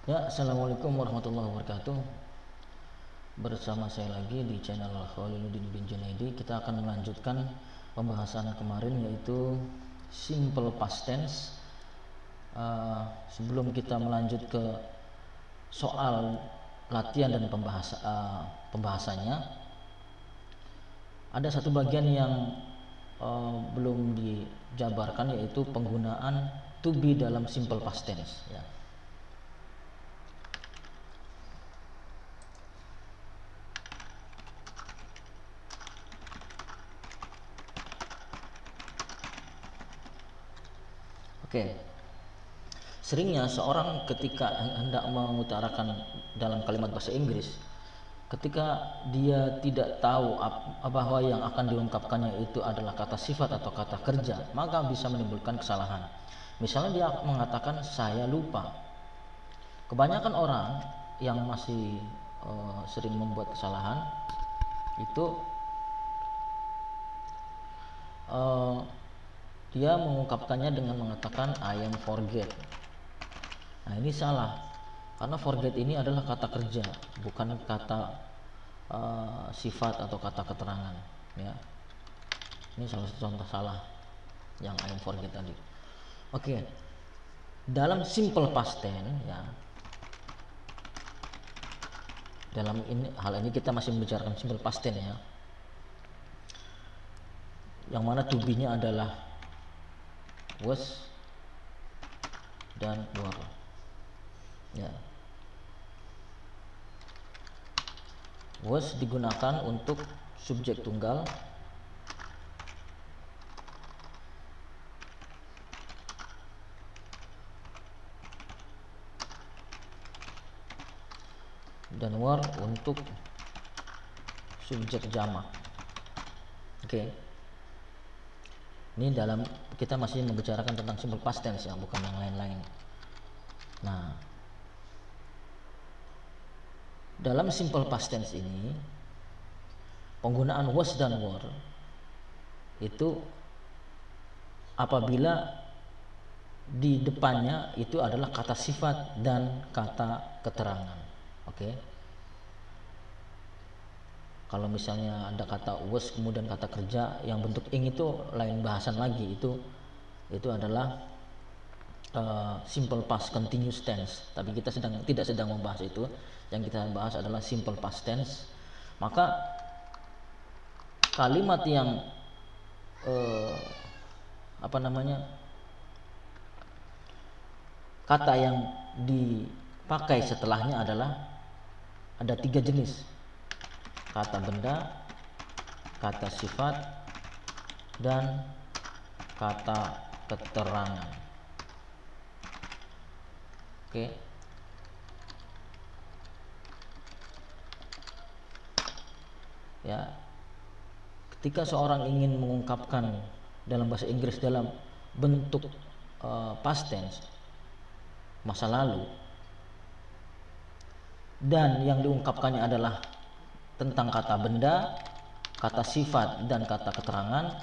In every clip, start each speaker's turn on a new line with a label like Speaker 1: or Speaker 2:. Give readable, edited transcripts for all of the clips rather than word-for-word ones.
Speaker 1: Ya, assalamualaikum warahmatullahi wabarakatuh. Bersama saya lagi di channel Khaliluddin bin Junaidi. Kita akan melanjutkan pembahasan kemarin, yaitu simple past tense. Sebelum kita melanjut ke soal latihan dan pembahasannya, ada satu bagian yang belum dijabarkan, yaitu penggunaan to be dalam simple past tense, ya. Oke. Seringnya seorang ketika hendak mengutarakan dalam kalimat bahasa Inggris, ketika dia tidak tahu bahwa yang akan diungkapkannya itu adalah kata sifat atau kata kerja, maka bisa menimbulkan kesalahan. Misalnya dia mengatakan saya lupa. Kebanyakan orang yang masih sering membuat kesalahan itu dia mengungkapkannya dengan mengatakan I am forget. Nah, ini salah, karena forget ini adalah kata kerja, bukan kata sifat atau kata keterangan, ya. Ini salah satu contoh salah yang I am forget tadi. Oke. Dalam simple past tense, ya. Dalam hal ini kita masih membicarakan simple past tense, ya. Yang mana to be-nya adalah was dan were. Ya. Was digunakan untuk subjek tunggal, dan were untuk subjek jamak. Oke. Ini dalam kita masih membicarakan tentang simple past tense, ya, bukan yang lain-lain. Nah, dalam simple past tense ini penggunaan was dan were itu apabila di depannya itu adalah kata sifat dan kata keterangan. Oke. Kalau misalnya ada kata was kemudian kata kerja yang bentuk ing, itu lain bahasan lagi, itu adalah simple past continuous tense. Tapi kita tidak sedang membahas itu. Yang kita bahas adalah simple past tense. Maka kalimat yang kata yang dipakai setelahnya adalah ada 3 jenis: kata benda, kata sifat, dan kata keterangan. Oke. Ya. Ketika seorang ingin mengungkapkan dalam bahasa Inggris dalam bentuk past tense, masa lalu, dan yang diungkapkannya adalah tentang kata benda, kata sifat, dan kata keterangan,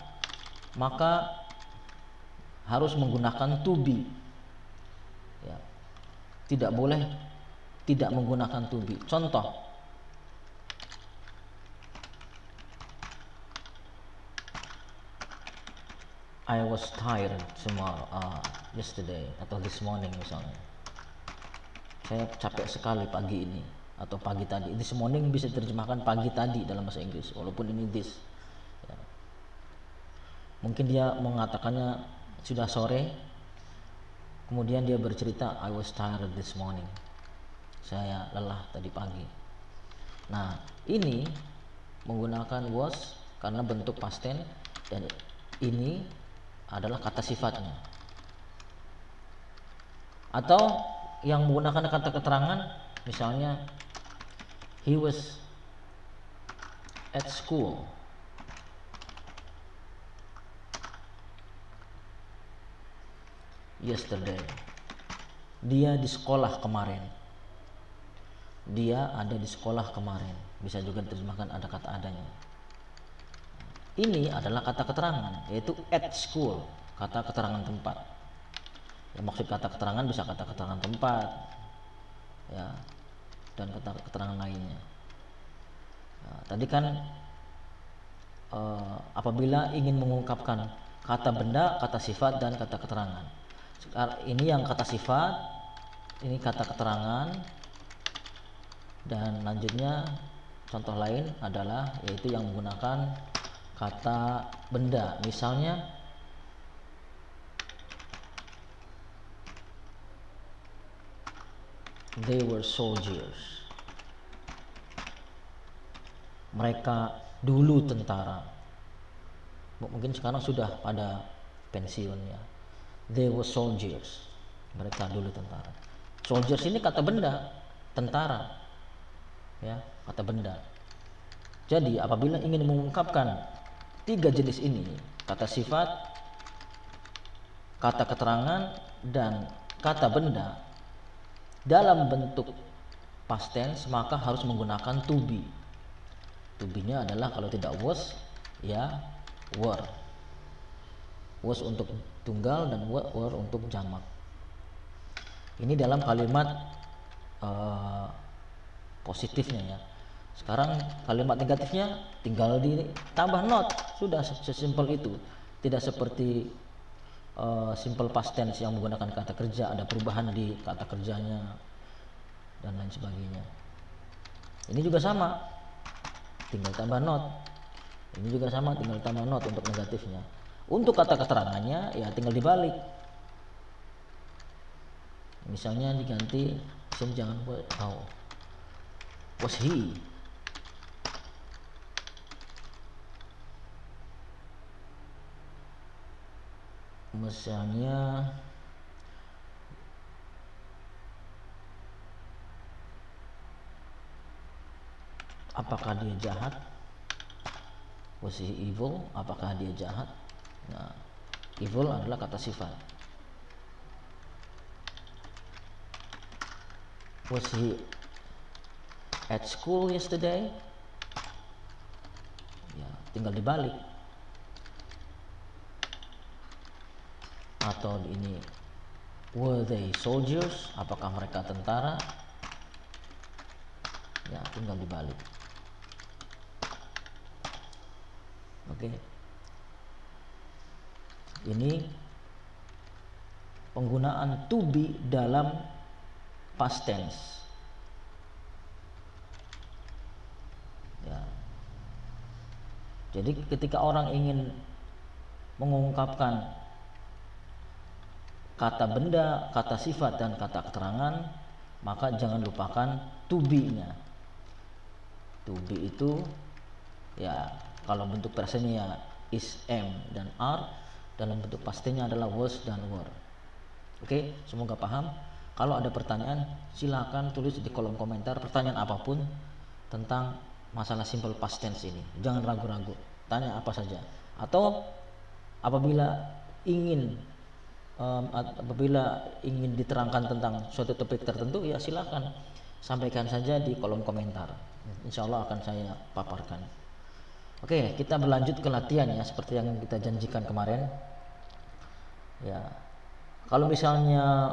Speaker 1: maka harus menggunakan to be, ya. Tidak boleh tidak menggunakan to be. Contoh, I was tired yesterday, atau this morning misalnya. Saya capek sekali pagi ini, atau pagi tadi. This morning bisa diterjemahkan pagi tadi dalam bahasa Inggris, walaupun ini this, ya. Mungkin dia mengatakannya sudah sore, kemudian dia bercerita I was tired this morning, saya lelah tadi pagi. Nah, ini menggunakan was karena bentuk past tense, dan ini adalah kata sifatnya. Atau yang menggunakan kata keterangan, misalnya he was at school yesterday. Dia di sekolah kemarin. Dia ada di sekolah kemarin. Bisa juga diterjemahkan ada kata adanya. Ini adalah kata keterangan, yaitu at school, kata keterangan tempat. Ya, maksud kata keterangan bisa kata keterangan tempat, ya, dan keterangan lainnya. Nah, tadi kan apabila ingin mengungkapkan kata benda, kata sifat, dan kata keterangan. Sekarang ini yang kata sifat, ini kata keterangan, dan lanjutnya contoh lain adalah yaitu yang menggunakan kata benda. Misalnya they were soldiers. Mereka dulu tentara. Mungkin sekarang sudah pada pensiun ya. They were soldiers. Mereka dulu tentara. Soldiers ini kata benda, tentara. Ya, kata benda. Jadi apabila ingin mengungkapkan tiga jenis ini, kata sifat, kata keterangan, dan kata benda dalam bentuk past tense, maka harus menggunakan to be. To be-nya adalah kalau tidak was, ya were. Was untuk tunggal dan were untuk jamak. Ini dalam kalimat positifnya ya. Sekarang kalimat negatifnya tinggal ditambah not. Sudah sesimpel itu. Tidak seperti simple past tense yang menggunakan kata kerja, ada perubahan di kata kerjanya dan lain sebagainya. Ini juga sama, tinggal tambah not. Ini juga sama, tinggal tambah not untuk negatifnya. Untuk kata keterangannya ya tinggal dibalik. Misalnya diganti, sini jangan buat was he. Misalnya apakah dia jahat? Was he evil? Apakah dia jahat? Nah, evil adalah kata sifat. Was he at school yesterday? Ya, tinggal dibalik. Atau ini, were they soldiers? Apakah mereka tentara? Ya, tinggal dibalik. Oke. Ini penggunaan to be dalam past tense. Ya. Jadi ketika orang ingin mengungkapkan kata benda, kata sifat, dan kata keterangan, maka jangan lupakan to be-nya. To be itu ya kalau bentuk presentnya ya is, am, dan are. Dalam bentuk pastinya adalah was dan were. Oke, semoga paham. Kalau ada pertanyaan silakan tulis di kolom komentar pertanyaan apapun tentang masalah simple past tense ini. Jangan ragu-ragu, tanya apa saja. Atau apabila ingin diterangkan tentang suatu topik tertentu ya silakan sampaikan saja di kolom komentar. Insya Allah akan saya paparkan. Oke, kita berlanjut ke latihan ya, seperti yang kita janjikan kemarin. Ya, kalau misalnya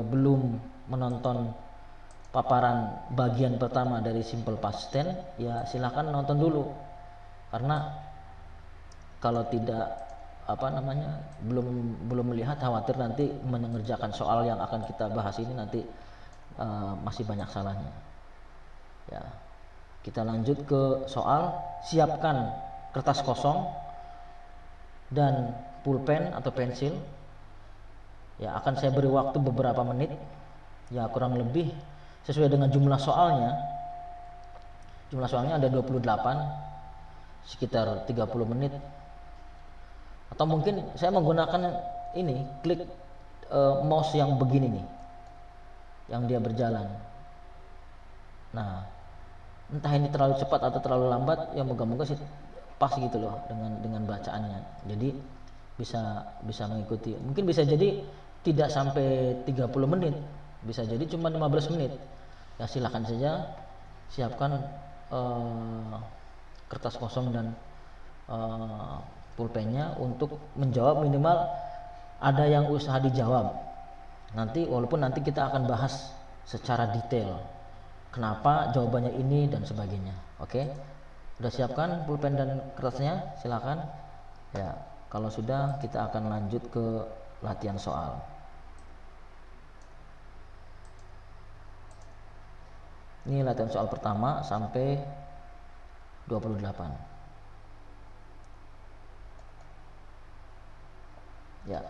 Speaker 1: belum menonton paparan bagian pertama dari simple past tense, ya silakan nonton dulu. Karena kalau tidak belum melihat, khawatir nanti mengerjakan soal yang akan kita bahas ini nanti masih banyak salahnya. Ya. Kita lanjut ke soal. Siapkan kertas kosong dan pulpen atau pensil. Ya, akan saya beri waktu beberapa menit. Ya, kurang lebih sesuai dengan jumlah soalnya. Jumlah soalnya ada 28, sekitar 30 menit. Atau mungkin saya menggunakan ini, klik mouse yang begini nih, yang dia berjalan. Nah, entah ini terlalu cepat atau terlalu lambat, ya moga-moga sih pas gitu loh dengan bacaannya. Jadi bisa mengikuti. Mungkin bisa jadi tidak sampai 30 menit, bisa jadi cuma 15 menit. Ya silakan saja siapkan kertas kosong dan pulpennya untuk menjawab. Minimal ada yang usaha dijawab. Walaupun nanti kita akan bahas secara detail. Kenapa jawabannya ini dan sebagainya. Oke? Udah siapkan pulpen dan kertasnya? Silakan. Ya, kalau sudah kita akan lanjut ke latihan soal. Ini latihan soal pertama sampai 28. Ya.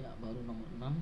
Speaker 1: Ya, baru nomor 6.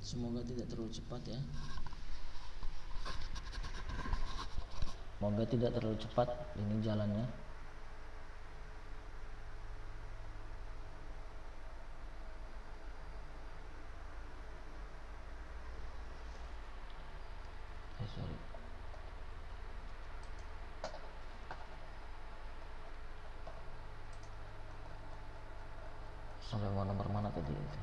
Speaker 1: Semoga tidak terlalu cepat ya. Semoga tidak terlalu cepat ini jalannya. Sorry. Sampai mau nomor mana tadi itu?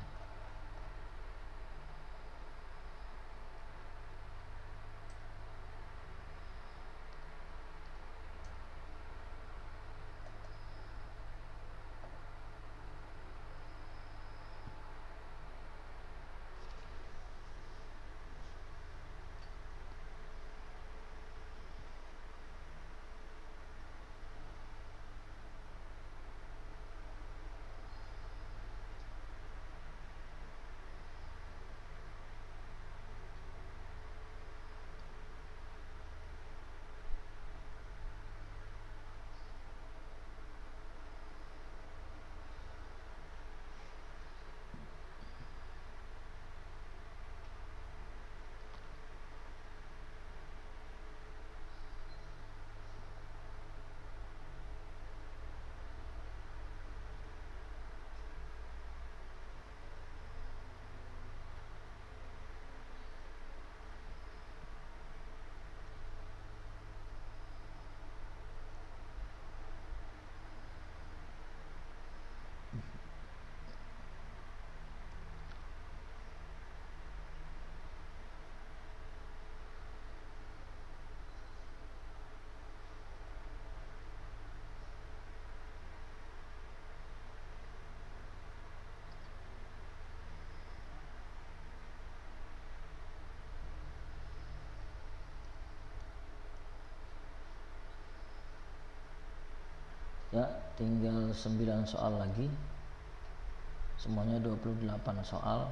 Speaker 1: Ya, tinggal 9 soal lagi. Semuanya 28 soal.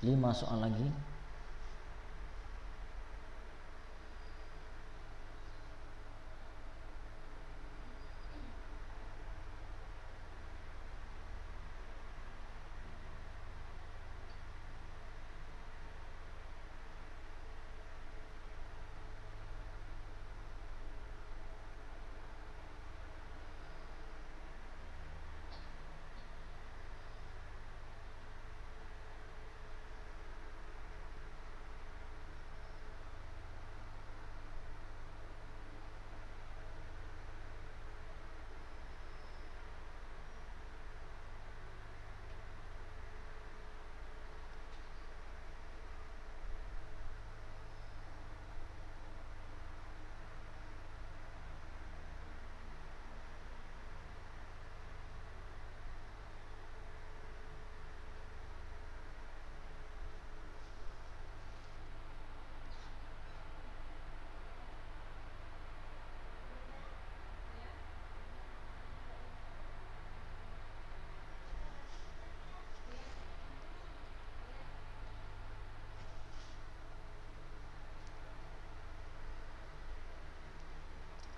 Speaker 1: Lima soal lagi.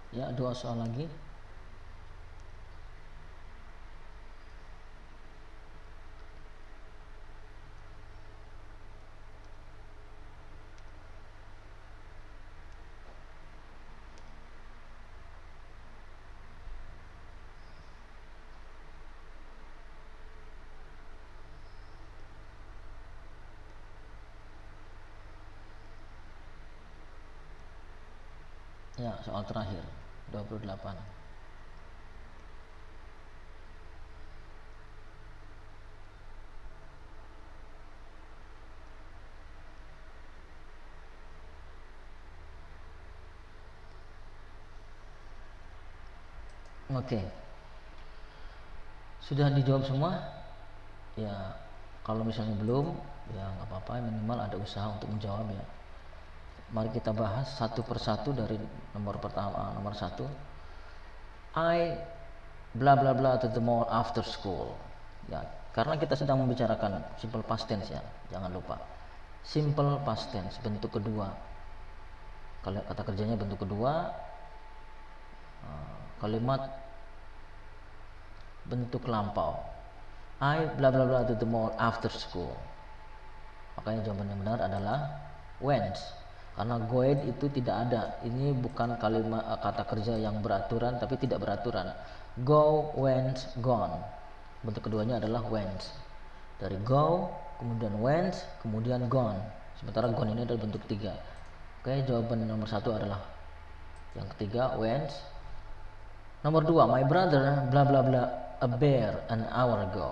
Speaker 1: Ya, 2 soal lagi. Ya, soal terakhir 28. Oke. Sudah dijawab semua? Ya, kalau misalnya belum, ya nggak apa-apa, minimal ada usaha untuk menjawab ya. Mari kita bahas satu persatu dari nomor pertama, nomor 1. I bla bla bla to the mall after school. Ya, karena kita sedang membicarakan simple past tense ya, jangan lupa. Simple past tense bentuk kedua. Kalau kata kerjanya bentuk kedua, kalimat bentuk lampau. I bla bla bla to the mall after school. Makanya jawaban yang benar adalah went. Karena going itu tidak ada. Ini bukan kalimat kata kerja yang beraturan tapi tidak beraturan. Go, went, gone. Bentuk keduanya adalah went. Dari go, kemudian went, kemudian gone. Sementara gone ini adalah bentuk 3. Oke, jawaban nomor 1 adalah yang ketiga, went. Nomor 2, my brother bla bla bla a bear an hour ago.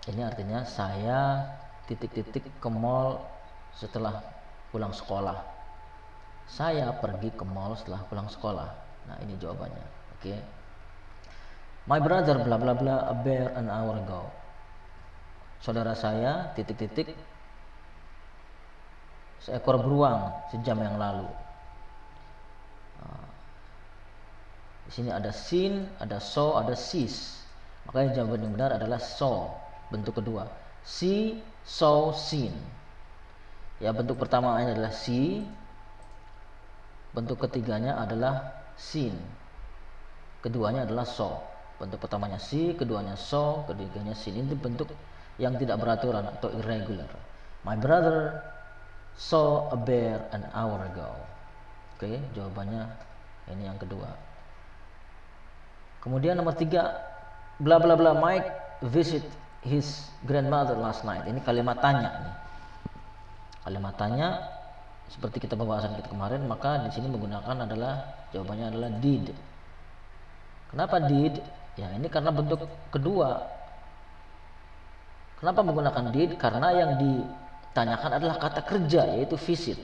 Speaker 1: Ini artinya saya titik-titik ke mall setelah pulang sekolah. Saya pergi ke mall setelah pulang sekolah. Nah, ini jawabannya. Oke. My brother bla bla bla a bear an hour ago. Saudara saya titik-titik seekor beruang sejam yang lalu. Di sini ada seen, ada saw, ada sees. Makanya jawaban yang benar adalah saw, bentuk kedua. See, saw, seen. Ya, bentuk pertamanya adalah see, bentuk ketiganya adalah seen, keduanya adalah saw. Bentuk pertamanya see, keduanya saw, ketiganya seen. Ini bentuk yang tidak beraturan atau irregular. My brother saw a bear an hour ago. Oke, jawabannya ini yang kedua. Kemudian nomor 3, bla bla bla Mike visit his grandmother last night. Ini kalimat tanya nih. Kalimat tanya seperti kita pembahasan kita kemarin, maka di sini menggunakan adalah jawabannya adalah did. Kenapa did? Ya, ini karena bentuk kedua. Kenapa menggunakan did? Karena yang ditanyakan adalah kata kerja, yaitu visit.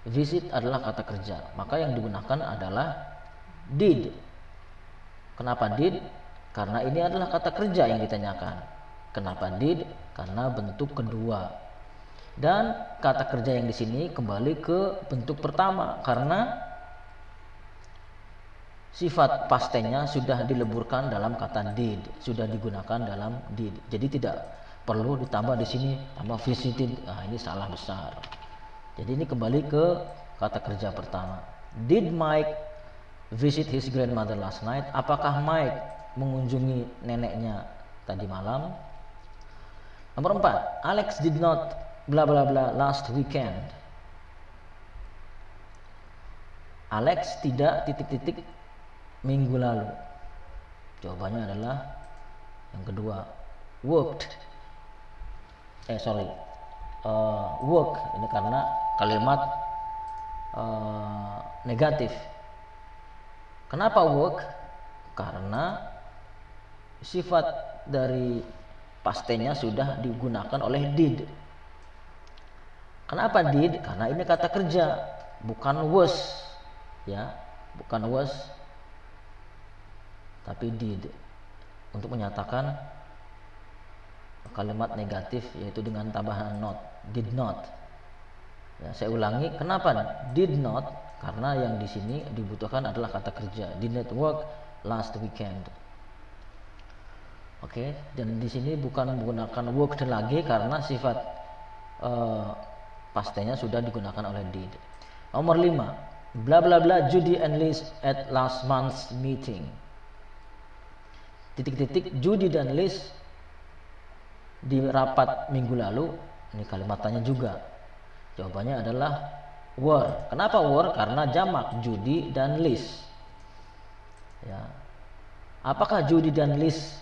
Speaker 1: Visit adalah kata kerja, maka yang digunakan adalah did. Kenapa did? Karena ini adalah kata kerja yang ditanyakan. Kenapa did? Karena bentuk kedua. Dan kata kerja yang di sini kembali ke bentuk pertama karena sifat past tense-nya sudah dileburkan dalam kata did, sudah digunakan dalam did. Jadi tidak perlu ditambah di sini tambah visited. Nah, ini salah besar. Jadi ini kembali ke kata kerja pertama. Did Mike visit his grandmother last night? Apakah Mike mengunjungi neneknya tadi malam? Nomor 4, Alex did not bla bla bla last weekend. Alex tidak titik-titik minggu lalu. Jawabannya adalah yang kedua, worked. Work ini karena kalimat negatif. Kenapa work? Karena sifat dari past tense-nya sudah digunakan oleh did. Kenapa did? Karena ini kata kerja, bukan was, ya, bukan was, tapi did. Untuk menyatakan kalimat negatif yaitu dengan tambahan not, did not. Ya, saya ulangi, kenapa did not? Karena yang di sini dibutuhkan adalah kata kerja. Did not work last weekend. Oke, dan di sini bukan menggunakan worked lagi karena sifat past tense-nya sudah digunakan oleh did. Nomor 5, bla bla bla Judy and Liz at last month's meeting. Titik-titik Judy dan Liz di rapat minggu lalu. Ini kalimat tanya juga. Jawabannya adalah were. Kenapa were? Karena jamak Judy dan Liz. Ya. Apakah Judy dan Liz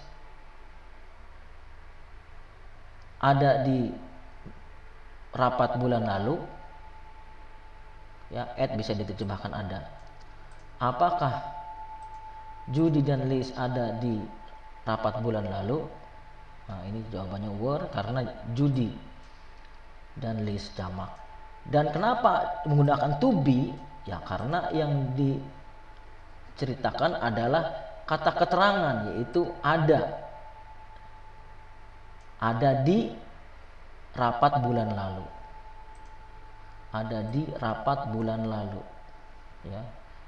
Speaker 1: ada di rapat bulan lalu? Ya, at bisa diterjemahkan ada. Apakah Judy dan Liz ada di rapat bulan lalu? Nah, ini jawabannya were karena Judy dan Liz jamak. Dan kenapa menggunakan to be? Ya karena yang diceritakan adalah kata keterangan, yaitu ada di rapat bulan lalu. Ada di rapat bulan lalu. Ya,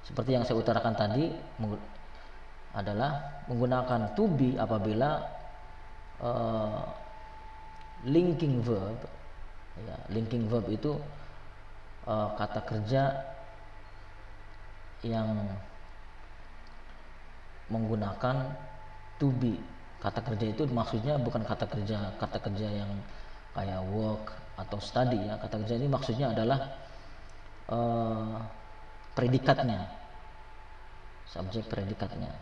Speaker 1: seperti yang saya utarakan tadi adalah menggunakan to be apabila linking verb. Ya, linking verb itu kata kerja yang menggunakan to be. Kata kerja itu maksudnya bukan kata kerja yang kayak work atau study, ya. Kata kerja ini maksudnya adalah predikatnya, subjek predikatnya.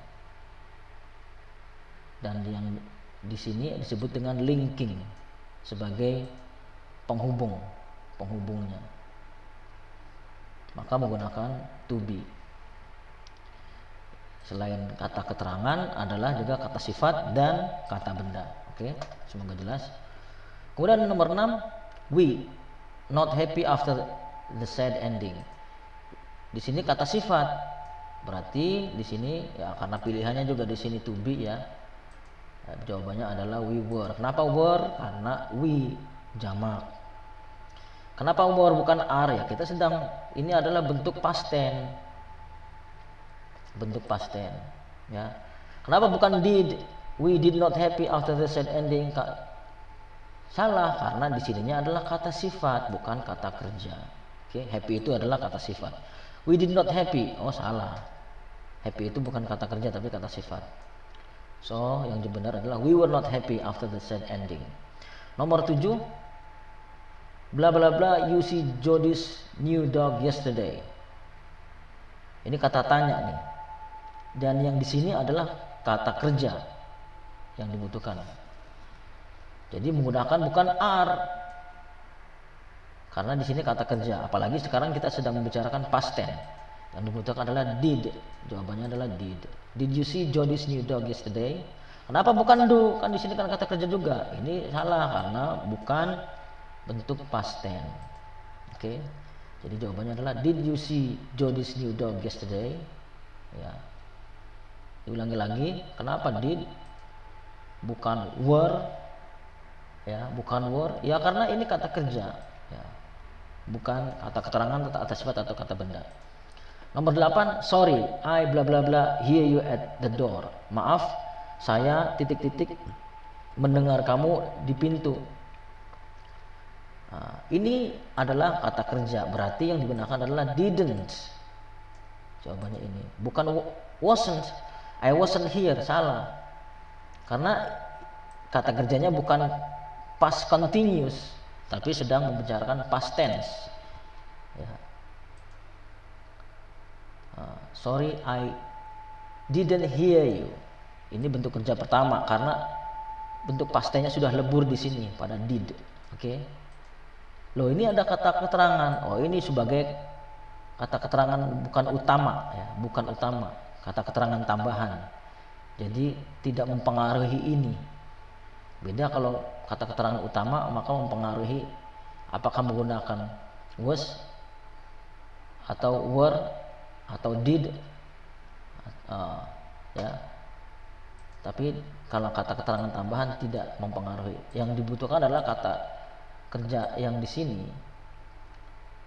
Speaker 1: Dan yang di sini disebut dengan linking sebagai penghubungnya. Maka menggunakan to be. Selain kata keterangan adalah juga kata sifat dan kata benda. Oke, semoga jelas. Kemudian nomor 6, we not happy after the sad ending. Di sini kata sifat. Berarti di sini ya karena pilihannya juga di sini to be, ya. Jawabannya adalah we were. Kenapa were? Karena we jamak. Kenapa were bukan are ya? Kita sedang, ini adalah bentuk past tense. Bentuk past tense ya. Kenapa bukan did? We did not happy after the sad ending. Salah, karena di sininya adalah kata sifat, bukan kata kerja. Oke, happy itu adalah kata sifat. We did not happy. Oh, salah. Happy itu bukan kata kerja tapi kata sifat. So, yang benar adalah we were not happy after the sad ending. Nomor 7, bla bla bla, you see Jody's new dog yesterday. Ini kata tanya nih. Dan yang di sini adalah kata kerja yang dibutuhkan. Jadi menggunakan bukan are. Karena di sini kata kerja, apalagi sekarang kita sedang membicarakan past tense. Yang dibutuhkan adalah did. Jawabannya adalah did. Did you see Jody's new dog yesterday? Kenapa bukan do? Kan di sini kan kata kerja juga. Ini salah karena bukan bentuk past tense. Oke. Jadi jawabannya adalah did you see Jody's new dog yesterday? Ya. Diulangi lagi, kenapa did bukan were? Ya, bukan were. Ya karena ini kata kerja. Ya. Bukan kata keterangan, kata sifat atau kata benda. Nomor 8, sorry, I bla bla bla hear you at the door. Maaf, saya titik-titik mendengar kamu di pintu. Nah, ini adalah kata kerja, berarti yang digunakan adalah didn't. Jawabannya ini, bukan wasn't. I wasn't here, salah. Karena kata kerjanya bukan past continuous, tapi sedang membicarakan past tense. Ya. Sorry, I didn't hear you. Ini bentuk kerja pertama karena bentuk past tense-nya sudah lebur di sini pada did. Oke. Loh, ini ada kata keterangan. Oh, ini sebagai kata keterangan bukan utama ya, bukan utama. Kata keterangan tambahan. Jadi tidak mempengaruhi ini. Beda kalau kata keterangan utama maka mempengaruhi apakah menggunakan was atau were atau did ya. Tapi kalau kata keterangan tambahan tidak mempengaruhi. Yang dibutuhkan adalah kata kerja yang di sini.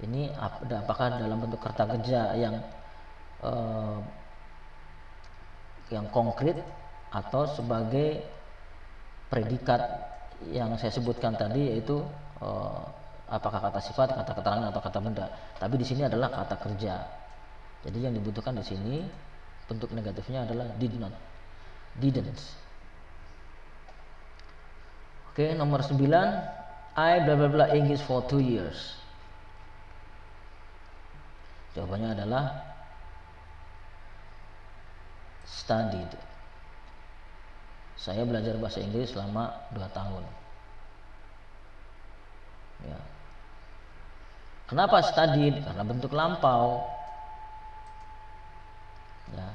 Speaker 1: Ini apakah dalam bentuk kata kerja yang konkret atau sebagai predikat yang saya sebutkan tadi, yaitu apakah kata sifat, kata keterangan atau kata benda. Tapi di sini adalah kata kerja. Jadi yang dibutuhkan di sini bentuk negatifnya adalah did not, didn't. Oke, nomor 9, I bla bla bla English for 2 years. Jawabannya adalah studied. Saya belajar bahasa Inggris selama 2 tahun. Ya. Kenapa studied? Karena bentuk lampau. Ya.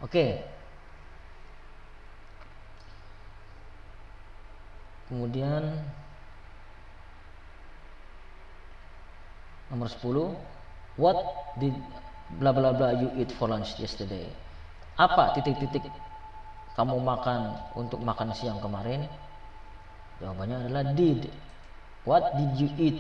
Speaker 1: Oke. Kemudian nomor 10, what did bla bla bla you eat for lunch yesterday? Apa titik-titik kamu makan untuk makan siang kemarin? Jawabannya adalah did. What did you eat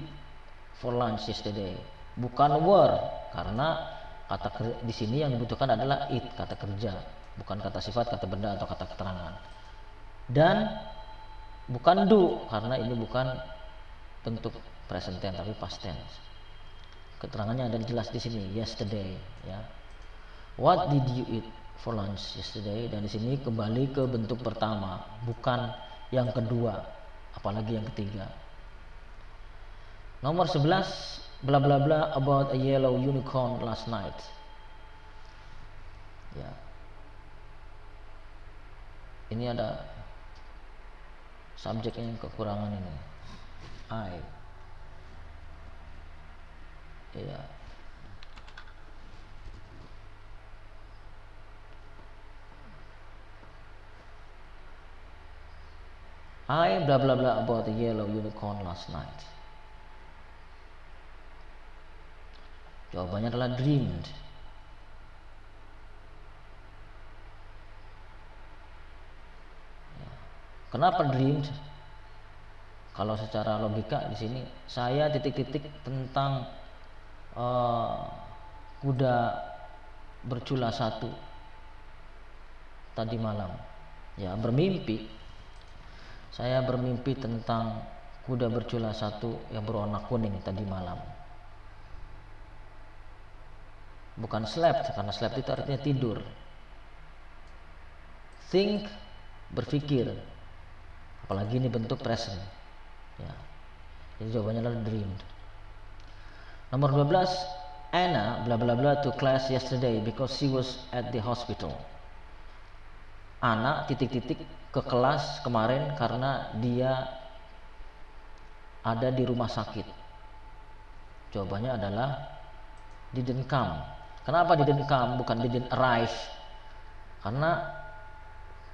Speaker 1: for lunch yesterday? Bukan were, karena kata di sini yang dibutuhkan adalah eat, kata kerja, bukan kata sifat, kata benda atau kata keterangan. Dan bukan do, karena ini bukan bentuk present tense tapi past tense. Keterangannya ada jelas di sini, yesterday ya. What did you eat for lunch yesterday? Dan di sini kembali ke bentuk pertama, bukan yang kedua, apalagi yang ketiga. Nomor 11, bla bla bla about a yellow unicorn last night. Ya. Ini ada subjeknya yang kekurangan ini. I. Ya. I bla bla bla about a yellow unicorn last night. Jawabannya adalah dreamed. Ya. Kenapa dreamed? Kalau secara logika di sini saya titik-titik tentang kuda bercula satu tadi malam. Ya, saya bermimpi tentang kuda bercula satu yang berwarna kuning tadi malam. Bukan slept, karena slept itu artinya tidur. Think, berpikir. Apalagi ini bentuk present. Ya. Jadi jawabannya adalah dreamed. Nomor 12, Anna bla bla bla to class yesterday because she was at the hospital. Anna titik-titik ke kelas kemarin karena dia ada di rumah sakit. Jawabannya adalah didn't come. Kenapa didn't come bukan didn't arrive? Karena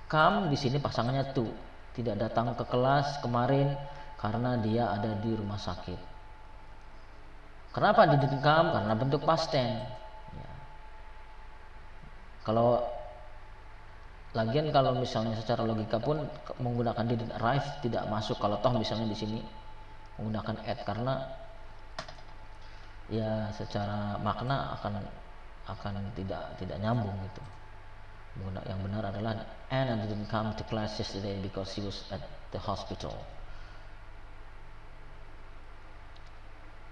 Speaker 1: come di sini pasangannya to, tidak datang ke kelas kemarin karena dia ada di rumah sakit. Kenapa didn't come? Karena bentuk past tense. Ya. Kalau misalnya secara logika pun menggunakan didn't arrive tidak masuk kalau toh misalnya di sini menggunakan at, karena ya secara makna akan tidak nyambung gitu. Yang benar adalah Anna didn't come to class yesterday because she was at the hospital.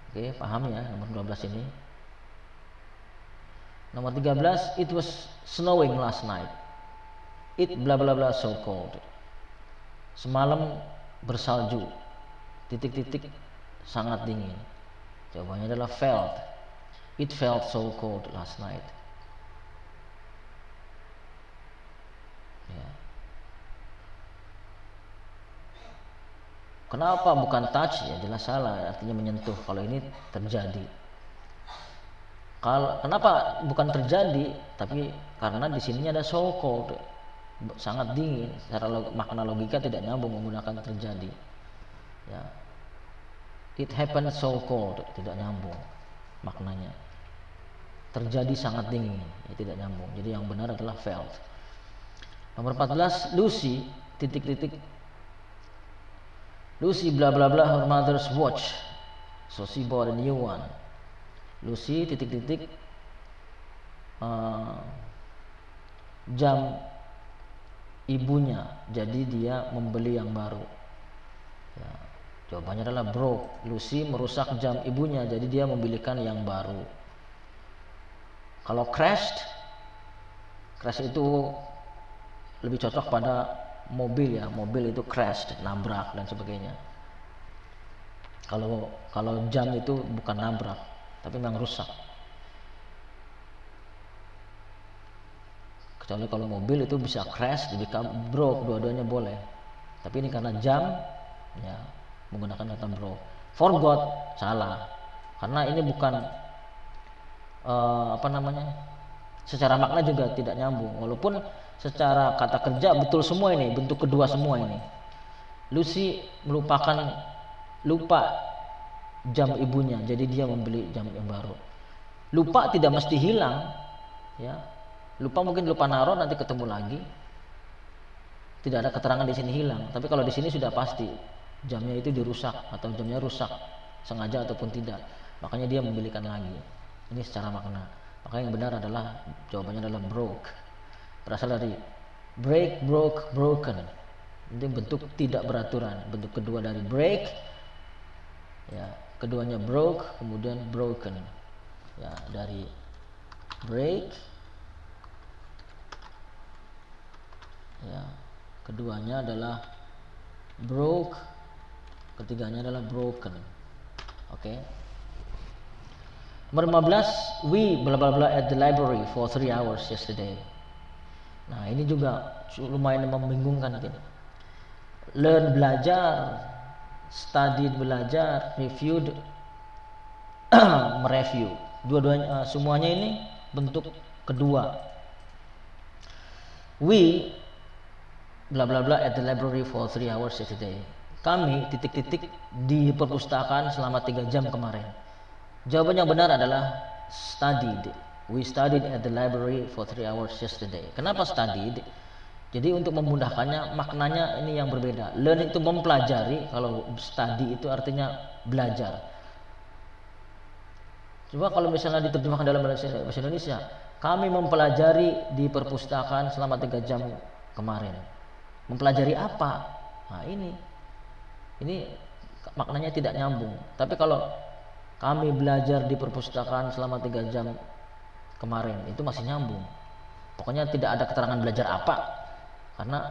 Speaker 1: Oke, paham ya nomor 12 ini. Nomor 13, it was snowing last night. It bla bla bla so cold. Semalam bersalju. Titik-titik sangat dingin. Jawabannya adalah felt. It felt so cold last night. Ya. Kenapa bukan touch? Ya jelas salah, artinya menyentuh. Kalau ini terjadi. Kenapa bukan terjadi? Tapi karena di sininya ada so cold, sangat dingin. Secara makna logika tidak nyambung menggunakan terjadi. Ya. It happened so cold, tidak nyambung maknanya. Terjadi sangat dingin, ya tidak nyambung. Jadi yang benar adalah felt. Nomor 14, Lucy titik-titik. Lucy bla bla bla her mother's watch, so she bought a new one. Lucy titik-titik jam ibunya, jadi dia membeli yang baru. Ya, jawabannya adalah broke. Lucy merusak jam ibunya, jadi dia membelikan yang baru. Kalau crash itu lebih cocok pada mobil ya, mobil itu crash, nabrak dan sebagainya. Kalau jam itu bukan nabrak, tapi memang rusak. Kecuali kalau mobil itu bisa crash, jadi broke, dua-duanya boleh. Tapi ini karena jam, ya menggunakan kata broke. Forgot salah, karena ini bukan secara makna juga tidak nyambung. Walaupun secara kata kerja betul semua ini, bentuk kedua semua ini. Lucy lupa jam ibunya, jadi dia membeli jam yang baru. Lupa tidak mesti hilang, ya. Lupa mungkin lupa naruh, nanti ketemu lagi. Tidak ada keterangan di sini hilang, tapi kalau di sini sudah pasti jamnya itu dirusak atau jamnya rusak sengaja ataupun tidak. Makanya dia membelikan lagi. Ini secara makna. Makanya yang benar adalah jawabannya adalah broke. Berasal dari break, broke, broken. Ini bentuk tidak beraturan. Bentuk kedua dari break, ya, keduanya broke, kemudian broken. Ya, dari break, ya, keduanya adalah broke, ketiganya adalah broken. Oke. Nomor 15, we bla bla bla at the library for 3 hours yesterday. Nah, ini juga lumayan membingungkan gitu. Learn belajar, studied belajar, reviewed mereview. Dua-duanya semuanya ini bentuk kedua. We bla bla bla at the library for 3 hours yesterday. Kami titik-titik di perpustakaan selama 3 jam kemarin. Jawaban yang benar adalah studied. We studied at the library for 3 hours yesterday. Kenapa studied? Jadi untuk memudahkannya, maknanya ini yang berbeda. Learn itu mempelajari, kalau study itu artinya belajar. Coba kalau misalnya diterjemahkan dalam bahasa Indonesia, kami mempelajari di perpustakaan selama 3 jam kemarin. Mempelajari apa? Nah ini maknanya tidak nyambung. Tapi kalau kami belajar di perpustakaan selama 3 jam kemarin, itu masih nyambung. Pokoknya tidak ada keterangan belajar apa, karena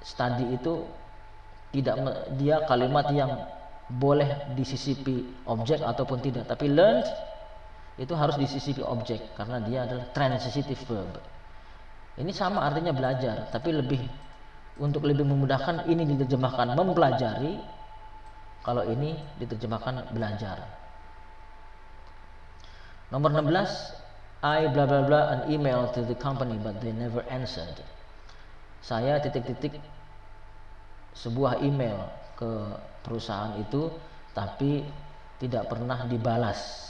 Speaker 1: study itu dia kalimat yang boleh disisipi objek ataupun tidak. Tapi learn itu harus disisipi objek karena dia adalah transitive verb. Ini sama artinya belajar, tapi untuk lebih memudahkan ini diterjemahkan mempelajari, kalau ini diterjemahkan belajar. Nomor 16, I bla bla bla an email to the company but they never answered. Saya titik-titik sebuah email ke perusahaan itu tapi tidak pernah dibalas.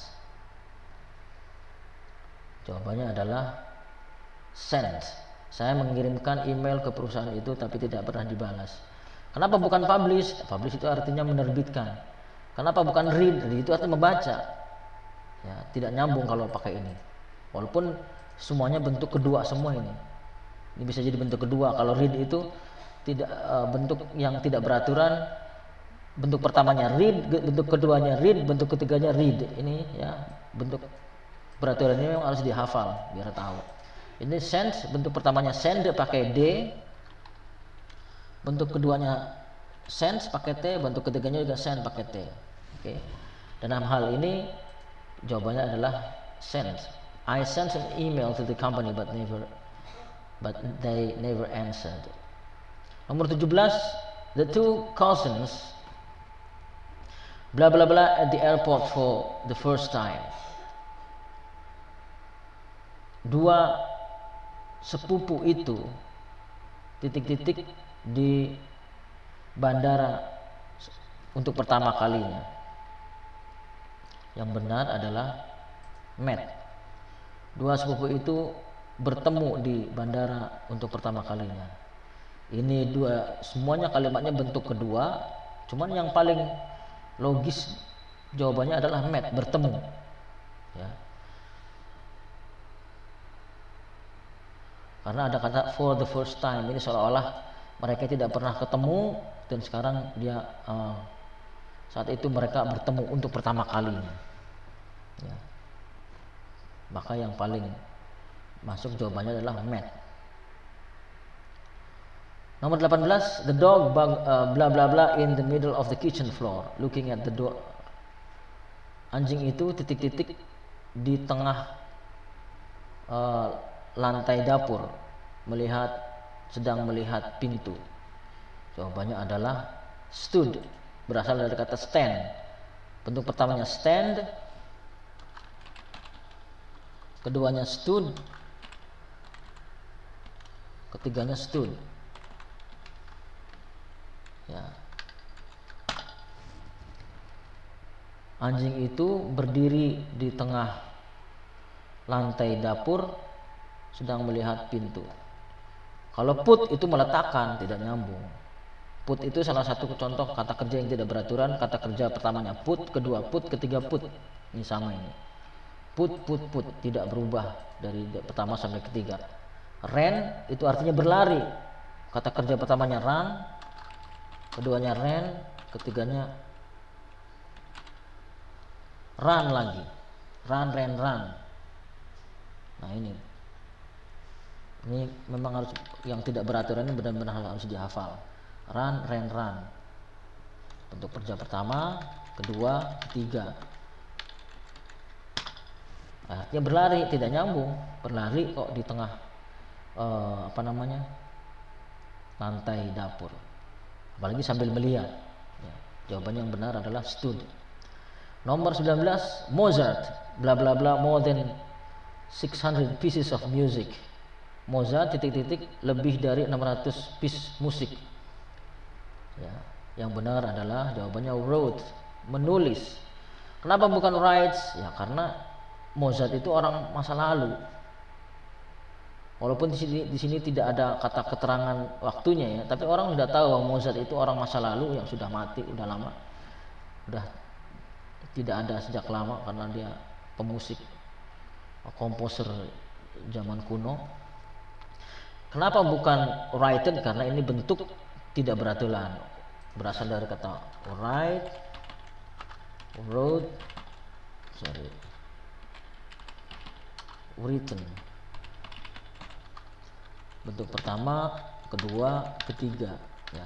Speaker 1: Jawabannya adalah send. Saya mengirimkan email ke perusahaan itu tapi tidak pernah dibalas. Kenapa bukan publish? Publish itu artinya menerbitkan. Kenapa bukan read? Read itu artinya membaca. Ya, tidak nyambung kalau pakai ini. Walaupun semuanya bentuk kedua semua ini. Ini bisa jadi bentuk kedua. Kalau read itu tidak bentuk yang tidak beraturan. Bentuk pertamanya read, bentuk keduanya read, bentuk ketiganya read. Ini ya bentuk beraturan ini memang harus dihafal biar tahu. Ini send, bentuk pertamanya send pakai D, bentuk keduanya send pakai T, bentuk ketiganya juga send pakai T. Oke. Dan dalam hal ini jawabannya adalah send. I sent an email to the company but they never answered. Nomor 17, the two cousins bla bla bla at the airport for the first time. Dua sepupu itu titik-titik di bandara untuk pertama kalinya. Yang benar adalah met. Dua sepupu itu bertemu di bandara untuk pertama kalinya. Ini semuanya kalimatnya bentuk kedua, cuman yang paling logis jawabannya adalah met, bertemu. Ya. Karena ada kata for the first time, ini seolah-olah mereka tidak pernah ketemu dan sekarang saat itu mereka bertemu untuk pertama kalinya. Ya. Maka yang paling masuk jawabannya adalah met. Nomor 18, the dog bla bla bla in the middle of the kitchen floor looking at the door. Anjing itu titik-titik di tengah lantai dapur sedang melihat pintu. Jawabannya adalah stood, berasal dari kata stand. Bentuk pertamanya stand, keduanya stood, ketiganya stood. Ya. Anjing itu berdiri di tengah lantai dapur sedang melihat pintu. Kalau put itu meletakkan, tidak nyambung. Put itu salah satu contoh kata kerja yang tidak beraturan. Kata kerja pertamanya put, kedua put, ketiga put. Ini sama ini. Put, tidak berubah dari pertama sampai ketiga. Ran itu artinya berlari. Kata kerja pertamanya run, keduanya ran, ketiganya run lagi. Run. Nah ini memang harus, yang tidak beraturan ini benar-benar harus dihafal. Run. Bentuk kerja pertama, kedua, ketiga. Artinya berlari, tidak nyambung. Berlari kok di tengah lantai dapur. Apalagi sambil melihat. Ya, jawabannya yang benar adalah stood. Nomor 19, Mozart bla bla bla more than 600 pieces of music. Mozart titik-titik lebih dari 600 piece musik. Ya, yang benar adalah jawabannya wrote, menulis. Kenapa bukan writes? Ya karena Mozart itu orang masa lalu. Walaupun di sini tidak ada kata keterangan waktunya ya, tapi orang sudah tahu bahwa Mozart itu orang masa lalu yang sudah mati, udah lama, udah tidak ada sejak lama karena dia pemusik, komposer zaman kuno. Kenapa bukan written? Karena ini bentuk tidak beraturan, berasal dari kata write, wrote, written. Bentuk pertama, kedua, ketiga. Ya,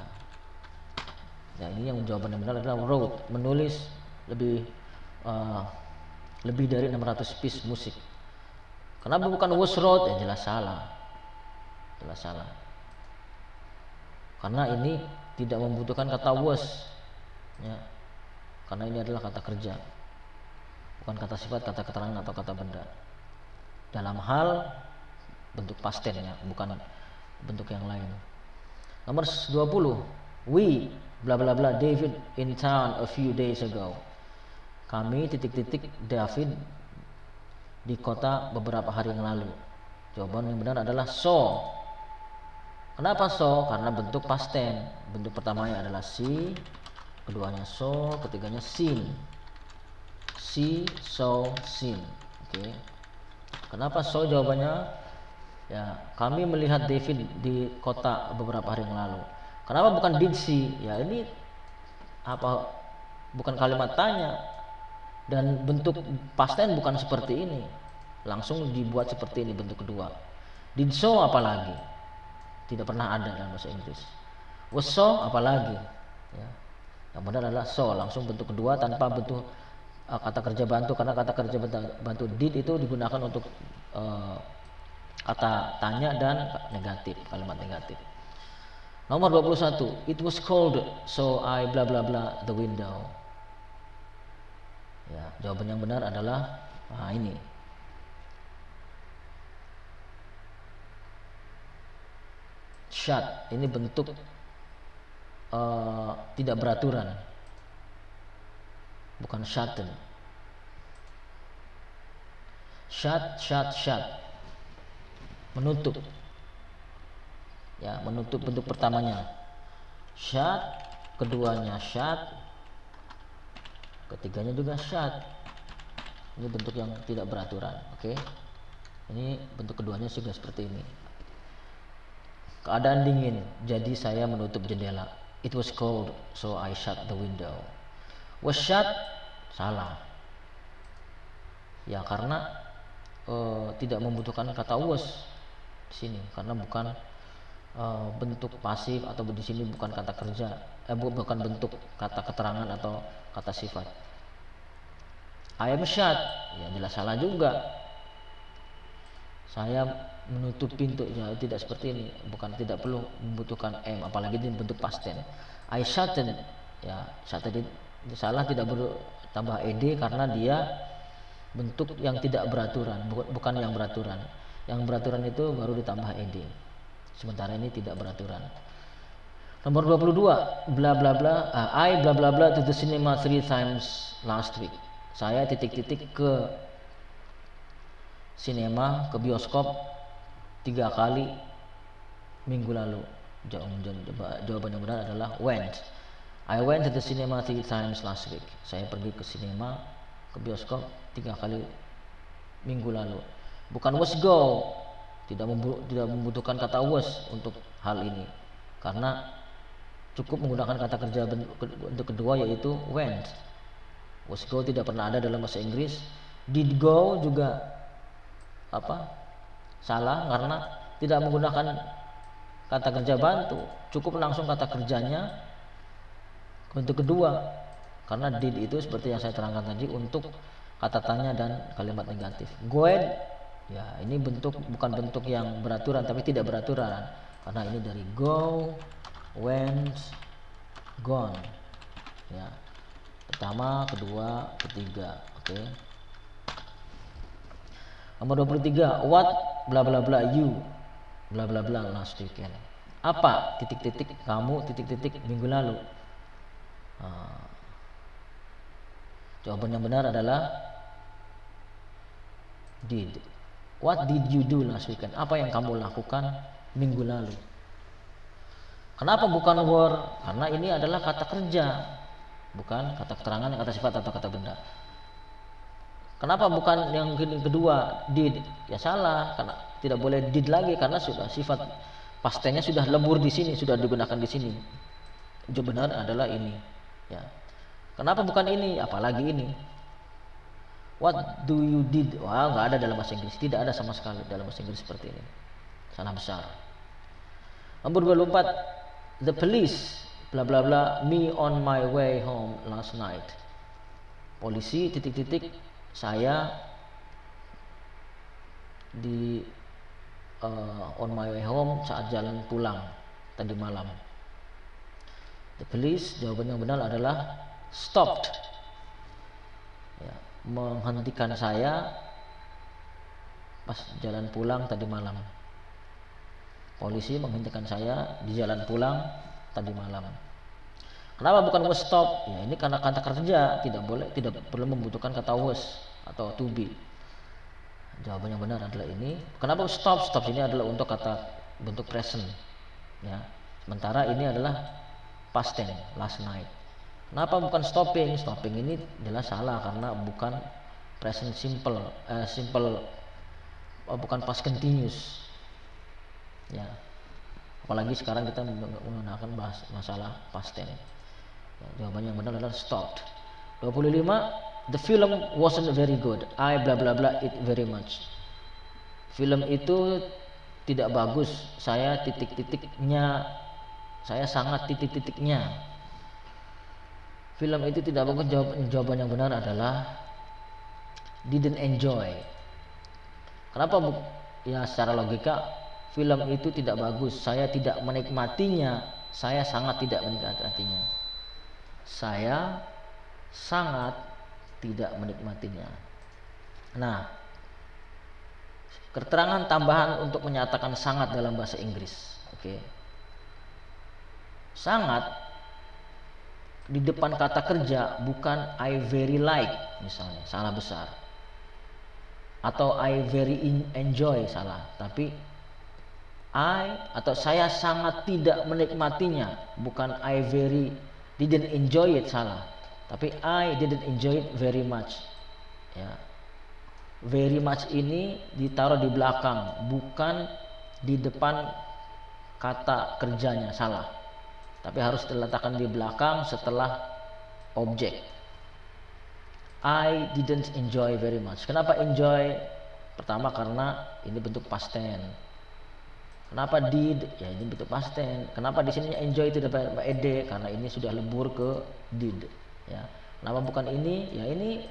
Speaker 1: ya ini yang jawaban yang benar adalah wrote, menulis lebih dari 600 piece musik. Kenapa bukan was wrote? Ya jelas salah. Jelas salah. Karena ini tidak membutuhkan kata was. Ya. Karena ini adalah kata kerja. Bukan kata sifat, kata keterangan atau kata benda. Dalam hal bentuk past tense ya, bukan bentuk yang lain. Nomor 20. We bla bla bla David in town a few days ago. Kami titik-titik David di kota beberapa hari yang lalu. Jawaban yang benar adalah saw. Kenapa saw? Karena bentuk past tense. Bentuk pertamanya adalah see, keduanya saw, ketiganya seen. See, saw, seen. Oke. Kenapa saw jawabannya? Ya, kami melihat David di kota beberapa hari yang lalu. Kenapa bukan did see? Ya, ini apa? Bukan kalimat tanya. Dan bentuk past tense bukan seperti ini. Langsung dibuat seperti ini bentuk kedua. Did saw apalagi? Tidak pernah ada dalam bahasa Inggris. Was saw apalagi? Ya. Yang benar adalah saw, langsung bentuk kedua tanpa bentuk kata kerja bantu, karena kata kerja bantu did itu digunakan untuk kata tanya dan negatif, kalimat negatif. Nomor 21. It was cold, so I bla bla bla the window. Ya, jawaban yang benar adalah ini. Shut, ini bentuk tidak beraturan. Bukan shuttle. Shut, shut, shut. Menutup. Ya, menutup bentuk pertamanya. Shut, keduanya shut, ketiganya juga shut. Ini bentuk yang tidak beraturan, oke? Ini bentuk keduanya juga seperti ini. Keadaan dingin, jadi saya menutup jendela. It was cold, so I shut the window. Was shut, salah. Ya, karena tidak membutuhkan kata was di sini, karena bukan bentuk pasif, atau di sini bukan kata kerja, bukan bentuk kata keterangan atau kata sifat. I am shut, ya jelas salah juga. Saya menutup pintu, ya tidak seperti ini, bukan, tidak perlu membutuhkan am, apalagi ini bentuk past tense. I shutted, ya shutted salah, tidak perlu tambah ed karena dia bentuk yang tidak beraturan, bukan yang beraturan. Yang beraturan itu baru ditambah ed. Sementara ini tidak beraturan. Nomor 22, bla bla bla, I bla bla bla to the cinema 3 times last week. Saya titik-titik ke sinema, ke bioskop 3 kali minggu lalu. Jawaban yang benar adalah went. I went to the cinema 3 times last week. Saya pergi ke sinema, ke bioskop 3 kali minggu lalu. Bukan was go. Tidak membutuhkan kata was untuk hal ini, karena cukup menggunakan kata kerja bentuk kedua, yaitu went. Was go tidak pernah ada dalam bahasa Inggris. Did go juga salah, karena tidak menggunakan kata kerja bantu, cukup langsung kata kerjanya bentuk kedua, karena did itu seperti yang saya terangkan tadi untuk kata tanya dan kalimat negatif. Go ahead, ya ini bukan bentuk yang beraturan, tapi tidak beraturan, karena ini dari go, went, gone. Ya, pertama, kedua, ketiga. Oke. Nomor 23, what bla bla bla you bla bla bla last weekend. Apa titik-titik kamu titik-titik minggu lalu. Jawaban yang benar adalah did. What did you do last weekend? Apa yang kamu lakukan minggu lalu? Kenapa bukan were? Karena ini adalah kata kerja, bukan kata keterangan, kata sifat atau kata benda. Kenapa bukan yang kedua, did? Ya salah, karena tidak boleh did lagi karena sudah sifat past tense-nya sudah lebur di sini, sudah digunakan di sini. Jawab benar adalah ini. Ya. Kenapa bukan ini? Apalagi ini. What do you did? Wah, nggak ada dalam bahasa Inggris. Tidak ada sama sekali dalam bahasa Inggris seperti ini. Salah besar. Nomor 24. The police bla bla bla me on my way home last night. Polisi titik-titik saya di on my way home saat jalan pulang tadi malam. The police, jawaban yang benar adalah stopped. Ya, menghentikan saya pas jalan pulang tadi malam. Polisi menghentikan saya di jalan pulang tadi malam. Kenapa bukan was stop? Ya ini karena kata kerja, tidak perlu membutuhkan kata was atau to be. Jawaban yang benar adalah ini. Kenapa stop? Stop ini adalah untuk kata bentuk present. Ya. Sementara ini adalah past tense, last night. Kenapa bukan stopping? Stopping ini adalah salah karena bukan present simple, bukan past continuous. Ya. Apalagi sekarang kita menggunakan masalah past tense. Ya, jawabannya yang benar adalah stopped. 25. The film wasn't very good. I bla bla bla it very much. Film itu tidak bagus. Saya titik-titiknya. Saya sangat titik-titiknya. Film itu tidak bagus. Jawaban yang benar adalah didn't enjoy. Kenapa? Ya secara logika film itu tidak bagus. Saya tidak menikmatinya. Saya sangat tidak menikmatinya. Saya sangat tidak menikmatinya. Nah, keterangan tambahan untuk menyatakan sangat dalam bahasa Inggris. Oke. Sangat di depan kata kerja bukan I very like misalnya, salah besar. Atau I very enjoy, salah. Tapi I atau saya sangat tidak menikmatinya, bukan I very didn't enjoy it, salah. Tapi I didn't enjoy it very much. Ya. Very much ini ditaruh di belakang, bukan di depan kata kerjanya, salah. Tapi harus diletakkan di belakang setelah objek. I didn't enjoy very much. Kenapa enjoy? Pertama karena ini bentuk past tense. Kenapa did? Ya ini bentuk past tense. Kenapa di sini enjoy tidak pakai ed? Karena ini sudah lebur ke did. Ya. Kenapa bukan ini? Ya ini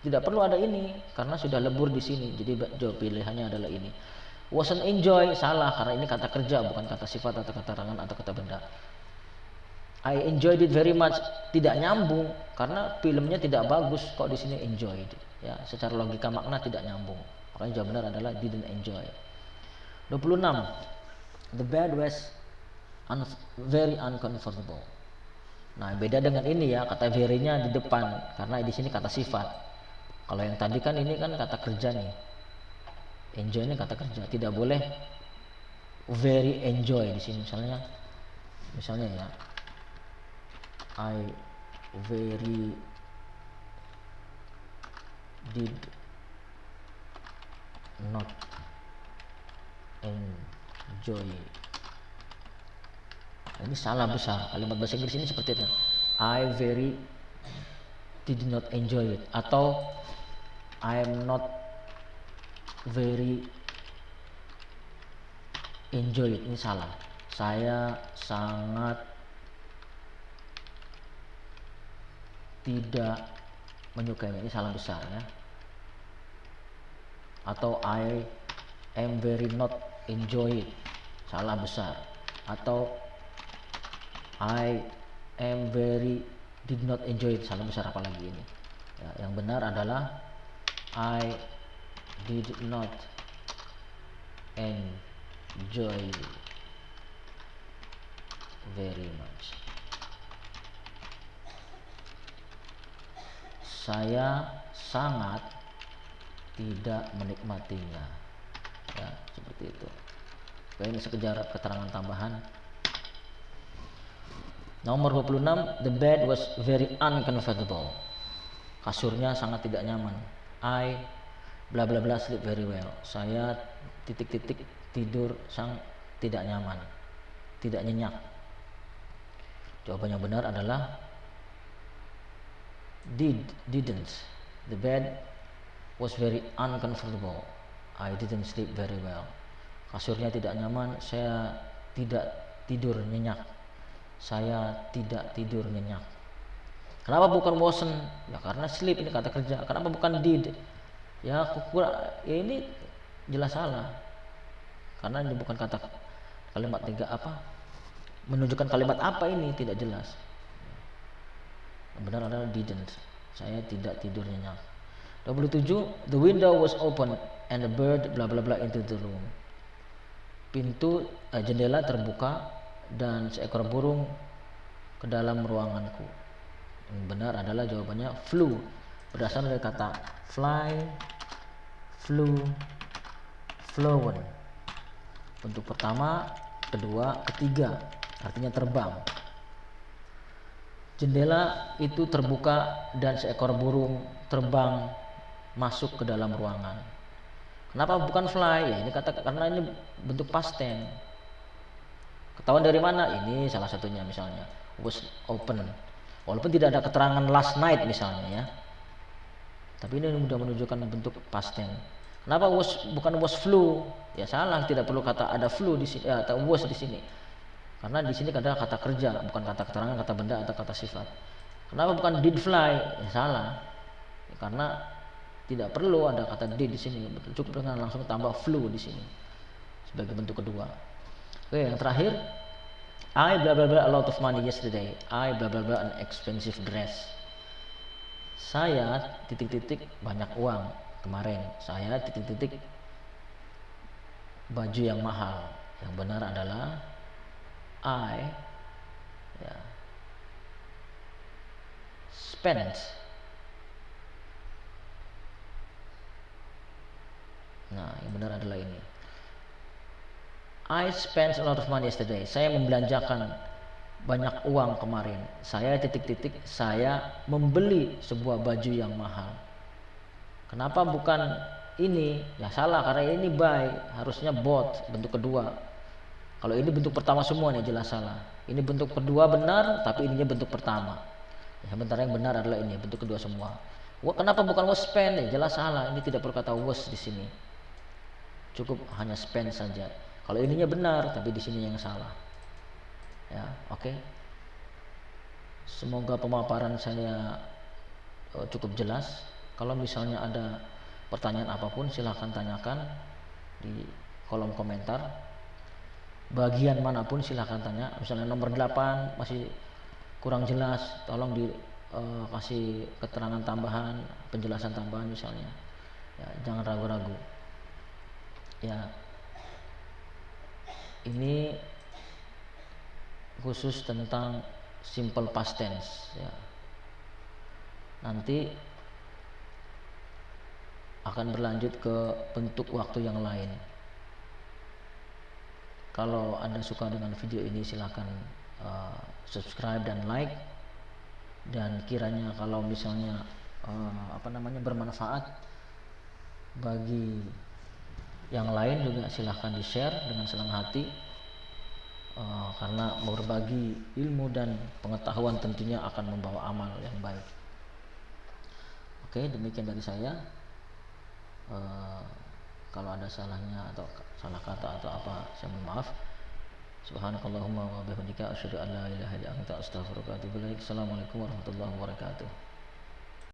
Speaker 1: tidak perlu ada ini karena sudah lebur di sini. Jadi jawab pilihannya adalah ini. Wasn't enjoy, salah karena ini kata kerja bukan kata sifat atau kata rangan atau kata benda. I enjoyed it very much, tidak nyambung karena filmnya tidak bagus kok di sini enjoyed. Ya, secara logika makna tidak nyambung. Makanya jawaban benar adalah didn't enjoy. 26. The bed was very uncomfortable. Nah, beda dengan ini ya, kata very-nya di depan karena di sini kata sifat. Kalau yang tadi kan ini kan kata kerja nih. Enjoy ini kata kerja, tidak boleh very enjoy di sini misalnya ya. I very did not enjoy. Ini salah besar. Kalimat bahasa Inggris ini seperti itu. I very did not enjoy it. Atau I am not very enjoy it. Ini salah. Saya sangat tidak menyukainya. Ini salah besar ya. Atau I am very not enjoy it. Salah besar. Atau I am very did not enjoy it. Salah besar apalagi ini ya, yang benar adalah I did not enjoy very much. Saya sangat tidak menikmatinya. Ya, seperti itu. Oke, ini sekejar keterangan tambahan. Nomor 26, the bed was very uncomfortable. Kasurnya sangat tidak nyaman. I bla bla bla sleep very well. Saya titik-titik tidur tidak nyaman, tidak nyenyak. Jawaban yang benar adalah didn't. The bed was very uncomfortable. I didn't sleep very well. Kasurnya tidak nyaman, saya tidak tidur nyenyak. Saya tidak tidur nyenyak. Kenapa bukan wasn't? Ya karena sleep ini kata kerja. Kenapa bukan did? Ya ini jelas salah. Karena ini bukan kata kalimat tiga apa? Menunjukkan kalimat apa ini tidak jelas. Yang benar adalah didn't. Saya tidak tidur nyenyak. 27, the window was open and the bird bla bla bla into the room. Jendela terbuka dan seekor burung ke dalam ruanganku. Yang benar adalah jawabannya flew, berdasarkan dari kata fly, flew, flown. Untuk pertama, kedua, ketiga, artinya terbang. Jendela itu terbuka dan seekor burung terbang masuk ke dalam ruangan. Kenapa bukan fly? Ya ini karena ini bentuk past tense. Ketahuan dari mana? Ini salah satunya misalnya was open. Walaupun tidak ada keterangan last night misalnya ya. Tapi ini sudah menunjukkan bentuk past tense. Kenapa bukan was flew? Ya salah, tidak perlu kata ada flew di sini atau was di sini. Karena di sini ada kata kerja, bukan kata keterangan, kata benda atau kata sifat. Kenapa bukan did fly? Ya salah. Ya, karena tidak perlu ada kata did di sini, cukup dengan langsung tambah flew di sini sebagai bentuk kedua. Oke, yang terakhir, I bla bla bla a lot of money yesterday. I bla bla bla an expensive dress. Saya titik-titik banyak uang kemarin. Saya titik-titik baju yang mahal. Yang benar adalah I spent. Nah, yang benar adalah ini. I spent a lot of money yesterday. Saya membelanjakan banyak uang kemarin. Saya titik-titik saya membeli sebuah baju yang mahal. Kenapa bukan ini? Ya salah, karena ini buy, harusnya bought, bentuk kedua. Kalau ini bentuk pertama semua nih jelas salah. Ini bentuk kedua benar, tapi ininya bentuk pertama. Ya, sementara yang benar adalah ini, bentuk kedua semua. Kenapa bukan was spent? Ya, jelas salah. Ini tidak perlu kata was di sini. Cukup hanya spend saja. Kalau ininya benar, tapi di sini yang salah. Ya, oke. Semoga pemaparan saya cukup jelas. Kalau misalnya ada pertanyaan apapun, silahkan tanyakan di kolom komentar. Bagian manapun silahkan tanya. Misalnya nomor 8 masih kurang jelas, tolong kasih keterangan tambahan, penjelasan tambahan misalnya. Ya, jangan ragu-ragu. Ya, ini khusus tentang simple past tense ya. Nanti akan berlanjut ke bentuk waktu yang lain. Kalau Anda suka dengan video ini silahkan subscribe dan like, dan kiranya kalau misalnya bermanfaat bagi yang lain juga silahkan di share dengan senang hati, karena berbagi ilmu dan pengetahuan tentunya akan membawa amal yang baik. Oke, demikian dari saya. Kalau ada salahnya atau salah kata atau apa, saya mohon maaf. Subhanakallahumma wa bihamdika asyhadu an la ilaha illa anta astaghfiruka wa atubu ilaik. Assalamualaikum warahmatullahi wabarakatuh.